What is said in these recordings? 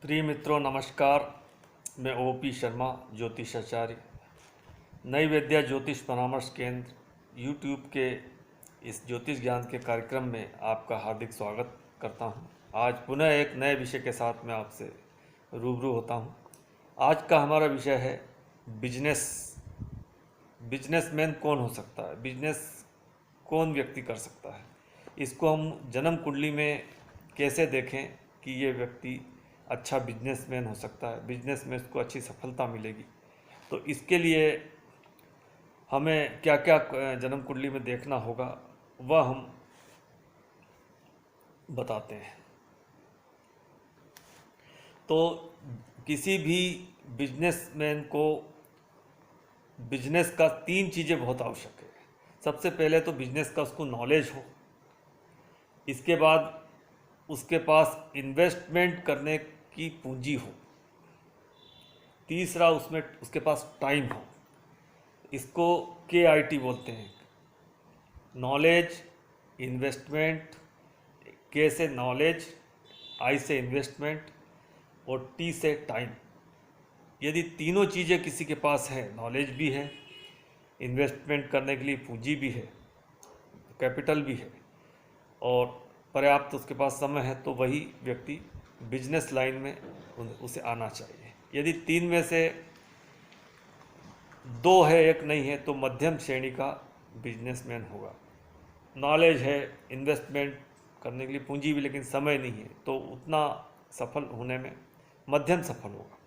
प्रिय मित्रों नमस्कार। मैं ओपी शर्मा ज्योतिषाचार्य नई विद्या ज्योतिष परामर्श केंद्र यूट्यूब के इस ज्योतिष ज्ञान के कार्यक्रम में आपका हार्दिक स्वागत करता हूं। आज पुनः एक नए विषय के साथ मैं आपसे रूबरू होता हूं। आज का हमारा विषय है बिजनेस। बिजनेसमैन कौन हो सकता है, बिजनेस कौन व्यक्ति कर सकता है, इसको हम जन्म कुंडली में कैसे देखें कि ये व्यक्ति अच्छा बिजनेसमैन हो सकता है, बिजनेस में उसको अच्छी सफलता मिलेगी। तो इसके लिए हमें क्या क्या जन्म कुंडली में देखना होगा वह हम बताते हैं। तो किसी भी बिजनेसमैन को बिजनेस का 3 चीज़ें बहुत आवश्यक है। सबसे पहले तो बिजनेस का उसको नॉलेज हो, इसके बाद उसके पास इन्वेस्टमेंट करने की पूंजी हो, तीसरा उसमें उसके पास टाइम हो। इसको KIT बोलते हैं, नॉलेज, इन्वेस्टमेंट। K से नॉलेज, I से इन्वेस्टमेंट और T से टाइम। यदि तीनों चीज़ें किसी के पास है, नॉलेज भी है, इन्वेस्टमेंट करने के लिए पूंजी भी है, कैपिटल भी है और पर्याप्त उसके पास समय है, तो वही व्यक्ति बिजनेस लाइन में उसे आना चाहिए। यदि 3 में से 2 है, 1 नहीं है, तो मध्यम श्रेणी का बिजनेसमैन होगा। नॉलेज है, इन्वेस्टमेंट करने के लिए पूंजी भी, लेकिन समय नहीं है, तो उतना सफल होने में मध्यम सफल होगा।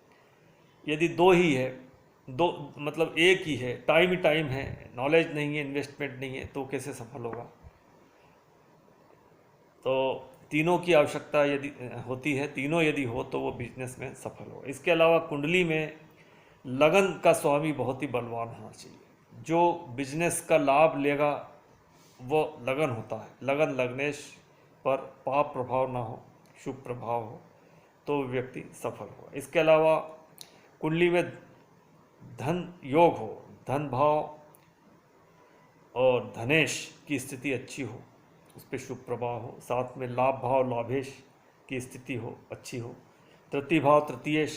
यदि 2 ही है, 2 मतलब 1 ही है, टाइम ही टाइम है, नॉलेज नहीं है, इन्वेस्टमेंट नहीं है, तो कैसे सफल होगा। तो तीनों की आवश्यकता यदि होती है, तीनों यदि हो तो वो बिजनेस में सफल हो। इसके अलावा कुंडली में लगन का स्वामी बहुत ही बलवान होना चाहिए। जो बिजनेस का लाभ लेगा वो लगन होता है। लगन लगनेश पर पाप प्रभाव ना हो, शुभ प्रभाव हो, तो व्यक्ति सफल हो। इसके अलावा कुंडली में धन योग हो, धन भाव और धनेश की स्थिति अच्छी हो, उस पर शुभ प्रभाव हो, साथ में लाभ भाव लाभेश की स्थिति हो, अच्छी हो। तृतीय भाव तृतीयेश,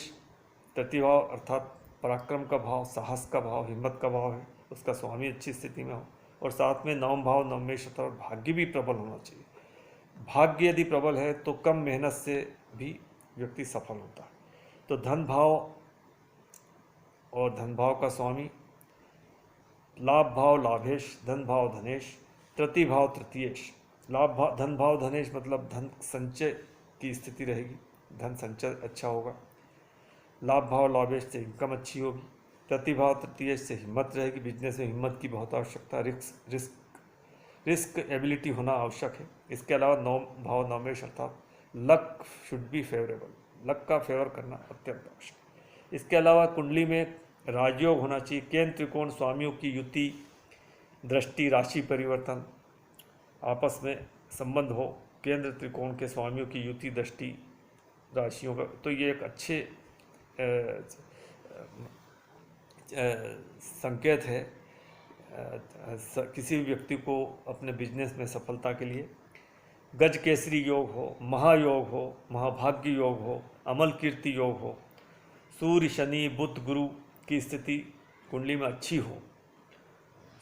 तृतीय भाव अर्थात पराक्रम का भाव, साहस का भाव, हिम्मत का भाव है, उसका स्वामी अच्छी स्थिति में हो। और साथ में नवम भाव नवमेश और भाग्य भी प्रबल होना चाहिए। भाग्य यदि प्रबल है तो कम मेहनत से भी व्यक्ति सफल होता है। तो धन भाव और धन भाव का स्वामी, लाभ भाव लाभेश, धन भाव धनेश, तृतीय भाव तृतीयेश। लाभ भाव धन भाव धनेश मतलब धन संचय की स्थिति रहेगी, धन संचय अच्छा होगा। लाभ भाव लाभेश से इनकम अच्छी होगी। तृतीय भाव तृतीयेश से हिम्मत रहेगी, बिजनेस में हिम्मत की बहुत आवश्यकता, रिस्क एबिलिटी होना आवश्यक है। इसके अलावा नवम भाव नवमेश अर्थात luck should be favourable, luck का फेवर करना अत्यंत आवश्यक है। इसके अलावा कुंडली में राजयोग होना चाहिए, केंद्र त्रिकोण स्वामियों की युति, दृष्टि, राशि परिवर्तन, आपस में संबंध हो, केंद्र त्रिकोण के स्वामियों की युति, दृष्टि, राशियों का, तो ये एक अच्छे संकेत है किसी भी व्यक्ति को अपने बिजनेस में सफलता के लिए। गज केसरी योग हो, महायोग हो, महाभाग्य योग हो, अमल कीर्ति योग हो, सूर्य शनि बुध गुरु की स्थिति कुंडली में अच्छी हो।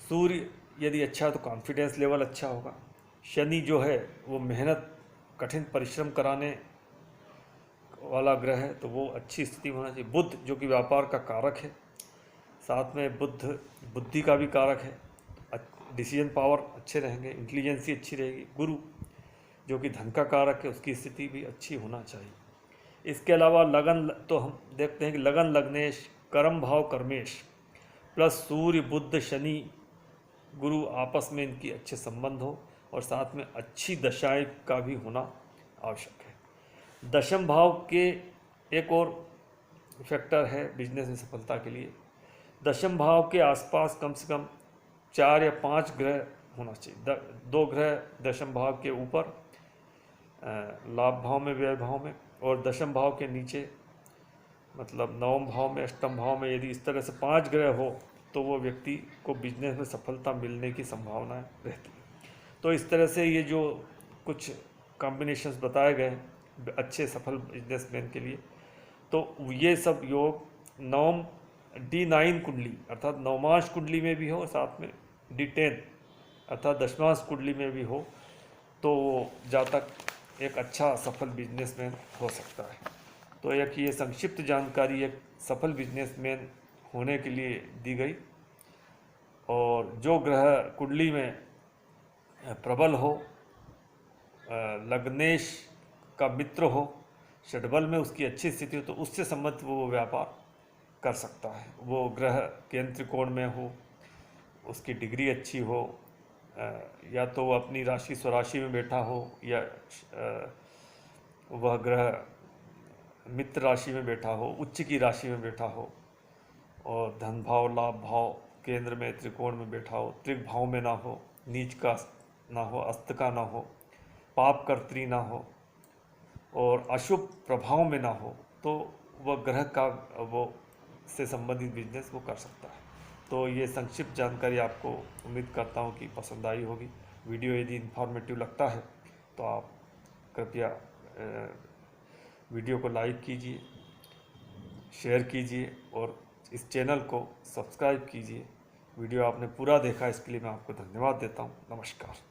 सूर्य यदि अच्छा है तो कॉन्फिडेंस लेवल अच्छा होगा। शनि जो है वो मेहनत, कठिन परिश्रम कराने वाला ग्रह है, तो वो अच्छी स्थिति में होना चाहिए। बुध जो कि व्यापार का कारक है, साथ में बुद्ध बुद्धि का भी कारक है, डिसीजन पावर अच्छे रहेंगे, इंटेलिजेंसी अच्छी रहेगी। गुरु जो कि धन का कारक है, उसकी स्थिति भी अच्छी होना चाहिए। इसके अलावा लगन, तो हम देखते हैं कि लगन लग्नेश, कर्म भाव कर्मेश प्लस सूर्य बुध शनि गुरु, आपस में इनकी अच्छे संबंध हो और साथ में अच्छी दशाएं का भी होना आवश्यक है। दशम भाव के एक और फैक्टर है बिजनेस में सफलता के लिए। दशम भाव के आसपास कम से कम 4 या 5 ग्रह होना चाहिए। 2 ग्रह दशम भाव के ऊपर लाभ भाव में, व्यय भाव में, और दशम भाव के नीचे मतलब नवम भाव में, अष्टम भाव में। यदि इस तरह से 5 ग्रह हो तो वो व्यक्ति को बिजनेस में सफलता मिलने की संभावना रहती है। तो इस तरह से ये जो कुछ कॉम्बिनेशंस बताए गए अच्छे सफल बिजनेसमैन के लिए, तो ये सब योग नवम D9 कुंडली अर्थात नवमांश कुंडली में भी हो, साथ में D10 अर्थात दशमांश कुंडली में भी हो, तो जातक एक अच्छा सफल बिजनेसमैन हो सकता है। तो एक ये संक्षिप्त जानकारी एक सफल बिजनेसमैन होने के लिए दी गई। और जो ग्रह कुंडली में प्रबल हो, लग्नेश का मित्र हो, षड्बल में उसकी अच्छी स्थिति हो, तो उससे संबंधित वो व्यापार कर सकता है। वो ग्रह केंद्र त्रिकोण में हो, उसकी डिग्री अच्छी हो, या तो वो अपनी राशि स्वराशि में बैठा हो, या वह ग्रह मित्र राशि में बैठा हो, उच्च की राशि में बैठा हो, और धन भाव लाभ भाव केंद्र में त्रिकोण में बैठा हो, त्रिक भाव में ना हो, नीच का ना हो, अस्त का ना हो, पाप कर्त्री ना हो, और अशुभ प्रभाव में ना हो, तो वह ग्रह का वो से संबंधित बिजनेस वो कर सकता है। तो ये संक्षिप्त जानकारी आपको उम्मीद करता हूँ कि पसंद आई होगी। वीडियो यदि इन्फॉर्मेटिव लगता है तो आप कृपया वीडियो को लाइक कीजिए, शेयर कीजिए और इस चैनल को सब्सक्राइब कीजिए। वीडियो आपने पूरा देखा, इसके लिए मैं आपको धन्यवाद देता हूँ। नमस्कार।